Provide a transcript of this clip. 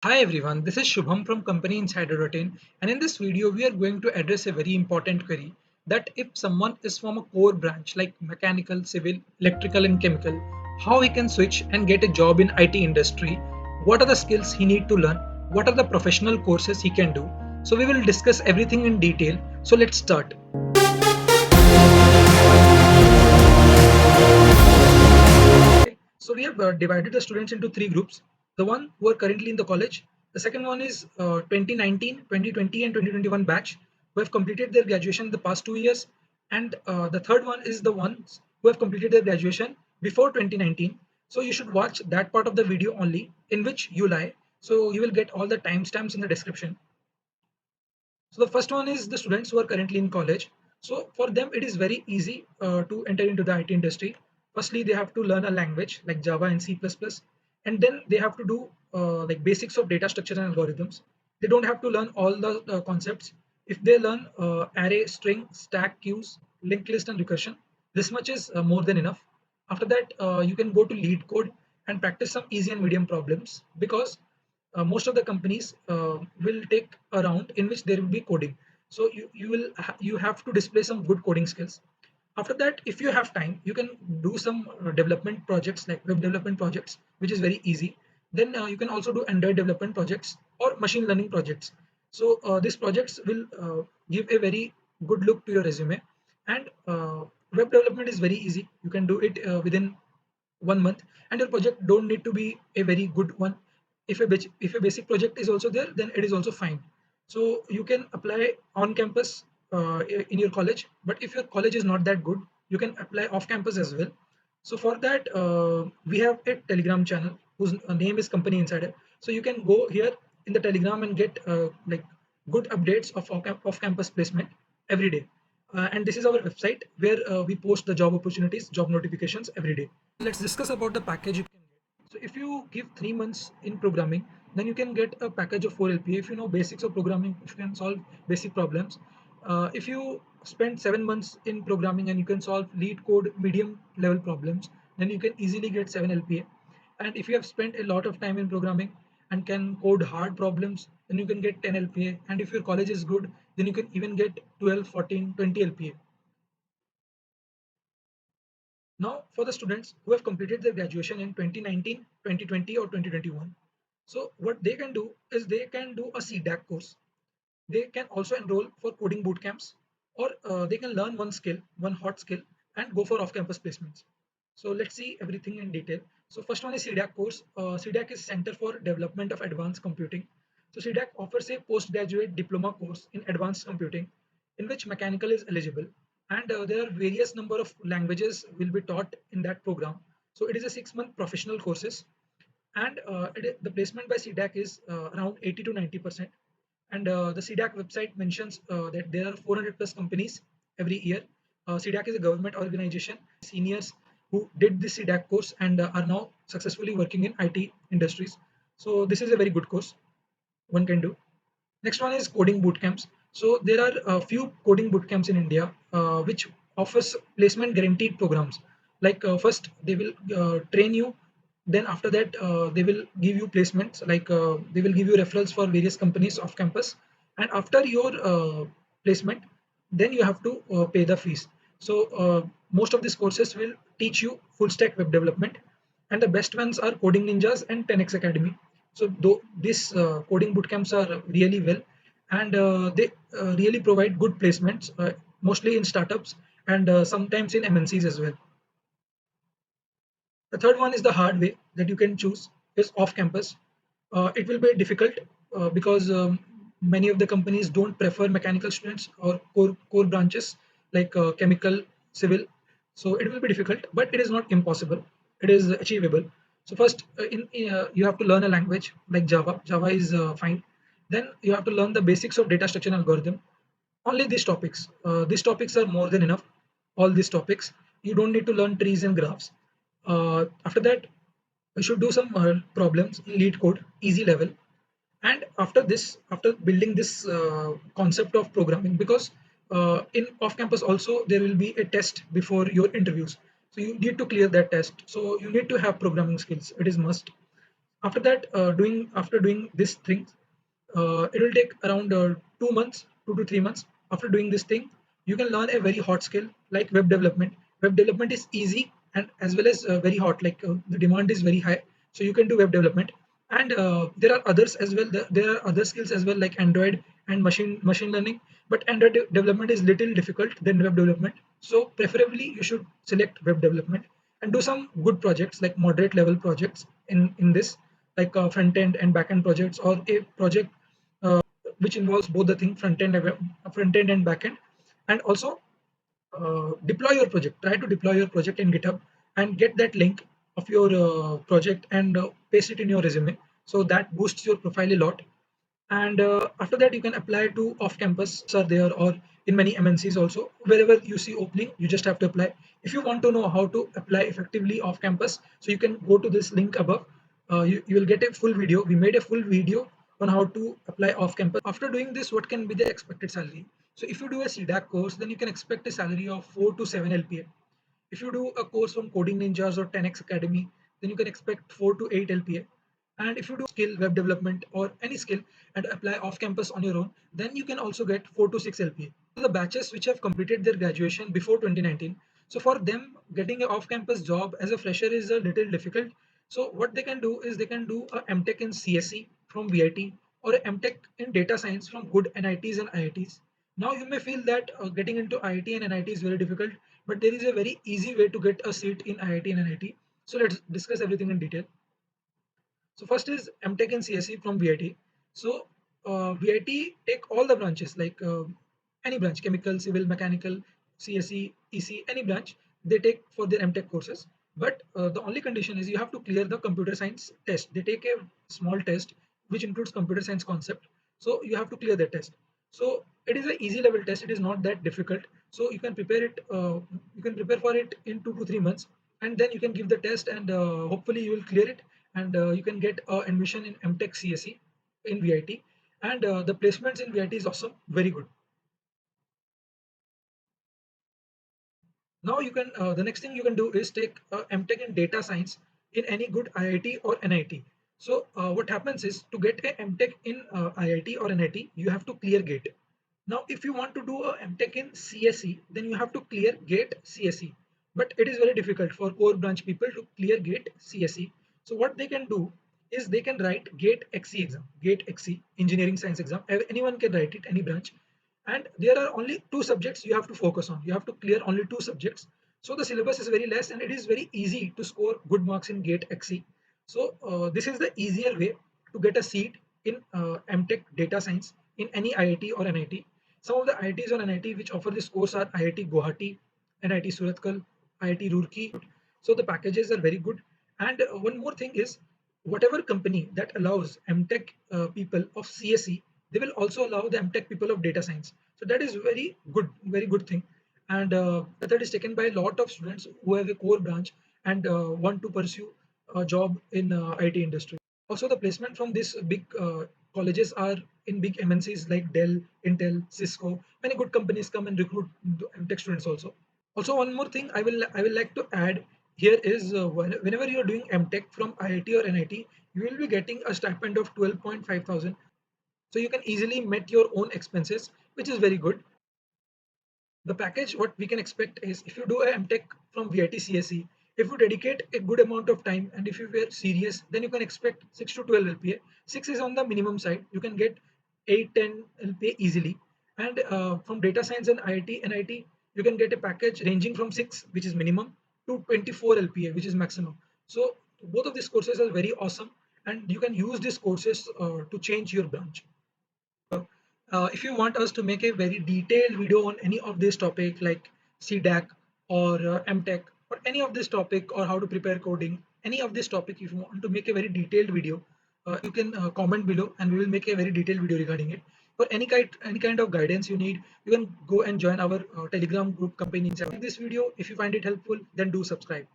Hi everyone, this is Shubham from Company Insider.in, and in this video we are going to address a very important query that if someone is from a core branch like mechanical, civil, electrical and chemical, how he can switch and get a job in IT industry, what are the skills he need to learn, what are the professional courses he can do. So we will discuss everything in detail. So let's start. So we have divided the students into three groups. The one who are currently in the college. The second one is 2019, 2020 and 2021 batch who have completed their graduation in the past 2 years. And the third one is the ones who have completed their graduation before 2019. So you should watch that part of the video only in which you lie. So you will get all the timestamps in the description. So the first one is the students who are currently in college. So for them, it is very easy to enter into the IT industry. Firstly, they have to learn a language like Java and C++, and then they have to do like basics of data structure and algorithms. They don't have to learn all the concepts. If they learn array, string, stack, queues, linked list, and recursion, this much is more than enough. After that, you can go to lead code and practice some easy and medium problems because most of the companies will take a round in which there will be coding. So you have to display some good coding skills. After that, if you have time, you can do some development projects like web development projects, which is very easy. Then you can also do Android development projects or machine learning projects. So these projects will give a very good look to your resume. And web development is very easy. You can do it within 1 month, and your project don't need to be a very good one. If a basic project is also there, then it is also fine. So you can apply on campus in your college, but if your college is not that good, you can apply off campus as well. So for that, we have a Telegram channel whose name is Company Insider. So you can go here in the Telegram and get like good updates of off campus placement every day. And this is our website where we post the job opportunities, job notifications every day. Let's discuss about the package you can get. So if you give 3 months in programming, then you can get a package of 4 LPA. If you know basics of programming, if you can solve basic problems. If you spend 7 months in programming and you can solve lead code medium level problems, then you can easily get 7 LPA. And if you have spent a lot of time in programming and can code hard problems, then you can get 10 LPA. And if your college is good, then you can even get 12, 14, 20 LPA. Now, for the students who have completed their graduation in 2019, 2020, or 2021, so what they can do is they can do a CDAC course. They can also enroll for coding boot camps, or they can learn one skill, one hot skill, and go for off-campus placements. So let's see everything in detail. So first one is CDAC course. CDAC is Center for Development of Advanced Computing. So CDAC offers a postgraduate diploma course in advanced computing, in which mechanical is eligible, and there are various number of languages will be taught in that program. So it is a 6 month professional courses, and the placement by CDAC is around 80 to 90%. And the CDAC website mentions that there are 400 plus companies every year. CDAC is a government organization. Seniors who did this CDAC course and are now successfully working in IT industries. So this is a very good course one can do. Next one is coding boot camps. So there are a few coding boot camps in India which offers placement guaranteed programs. Like first they will train you, then after that they will give you placements. Like they will give you referrals for various companies off campus, and after your placement, then you have to pay the fees. So most of these courses will teach you full stack web development, and the best ones are Coding Ninjas and 10x Academy. So though these coding bootcamps are really well, and they really provide good placements, mostly in startups and sometimes in MNCs as well. The third one is the hard way that you can choose is off campus. It will be difficult because many of the companies don't prefer mechanical students or core branches like chemical, civil. So it will be difficult, but it is not impossible. It is achievable. So first, you have to learn a language like Java. Java is fine. Then you have to learn the basics of data structure and algorithm. Only these topics. These topics are more than enough. All these topics. You don't need to learn trees and graphs. After that, you should do some problems in lead code, easy level. And after this, after building this concept of programming, because in off campus also there will be a test before your interviews. So you need to clear that test. So you need to have programming skills. It is must. After doing this thing, it will take around 2 months, 2 to 3 months. After doing this thing, you can learn a very hot skill like web development. Web development is easy and as well as very hot. Like the demand is very high, so you can do web development. And there are others as well. There are other skills as well like Android and machine learning. But Android development is little difficult than web development. So preferably you should select web development and do some good projects like moderate level projects in this, like front end and back end projects, or a project uh, which involves both the thing, front end and back end. And also deploy your project, try to deploy your project in GitHub and get that link of your project and paste it in your resume, so that boosts your profile a lot. And after that you can apply to off campus are there, or in many MNCs also. Wherever you see opening, you just have to apply. If you want to know how to apply effectively off campus, so you can go to this link above. You will get a full video. We made a full video on how to apply off campus. After doing this, what can be the expected salary? So if you do a CDAC course, then you can expect a salary of 4 to 7 LPA. If you do a course from Coding Ninjas or 10x Academy, then you can expect 4 to 8 LPA. And if you do skill web development or any skill and apply off campus on your own, then you can also get 4 to 6 LPA. So the batches which have completed their graduation before 2019, so for them getting an off campus job as a fresher is a little difficult. So what they can do is they can do a MTech in CSE from VIT or a MTech in data science from good NITs and IITs. Now you may feel that getting into IIT and NIT is very difficult, but there is a very easy way to get a seat in IIT and NIT. So let's discuss everything in detail. So first is MTech and CSE from VIT. So VIT take all the branches like any branch, chemical, civil, mechanical, CSE, EC, any branch they take for their MTech courses. But the only condition is you have to clear the computer science test. They take a small test which includes computer science concept. So you have to clear that test. So it is an easy level test. It is not that difficult. So you can prepare it. You can prepare for it in 2 to 3 months, and then you can give the test, and hopefully you will clear it, and you can get admission in MTech CSE in VIT. And the placements in VIT is also very good. Now you can the next thing you can do is take MTech in data science in any good IIT or NIT. So what happens is to get a MTech in IIT or NIT, you have to clear GATE. Now, if you want to do a MTech in CSE, then you have to clear GATE CSE. But it is very difficult for core branch people to clear GATE CSE. So what they can do is they can write GATE XE exam, GATE XE engineering science exam. Anyone can write it, any branch. And there are only two subjects you have to focus on. You have to clear only two subjects. So the syllabus is very less and it is very easy to score good marks in GATE XE. So this is the easier way to get a seat in MTech data science in any IIT or NIT. Some of the IITs or NIT which offer this course are IIT Guwahati, NIT Surathkal, IIT Roorkee. So the packages are very good. And one more thing is, whatever company that allows MTech people of CSE, they will also allow the MTech people of data science. So that is very good thing. And that is taken by a lot of students who have a core branch and want to pursue a job in IT industry. Also, the placement from these big colleges are in big MNCs like Dell, Intel, Cisco. Many good companies come and recruit MTech students also. Also, one more thing I will like to add here is whenever you are doing MTech from IIT or NIT, you will be getting a stipend of 12.5 thousand. So you can easily meet your own expenses, which is very good. The package, what we can expect is if you do a MTech from VIT CSE, if you dedicate a good amount of time and if you were serious, then you can expect 6 to 12 LPA. 6 is on the minimum side. You can get 8, 10 LPA easily. And from data science and IIT, NIT, you can get a package ranging from 6, which is minimum, to 24 LPA, which is maximum. So both of these courses are very awesome, and you can use these courses to change your branch. If you want us to make a very detailed video on any of this topic like CDAC or MTech or any of this topic, or how to prepare coding, any of this topic, if you want to make a very detailed video, you can comment below and we will make a very detailed video regarding it. For any kind of guidance you need, you can go and join our Telegram group company. This video, if you find it helpful, then do subscribe.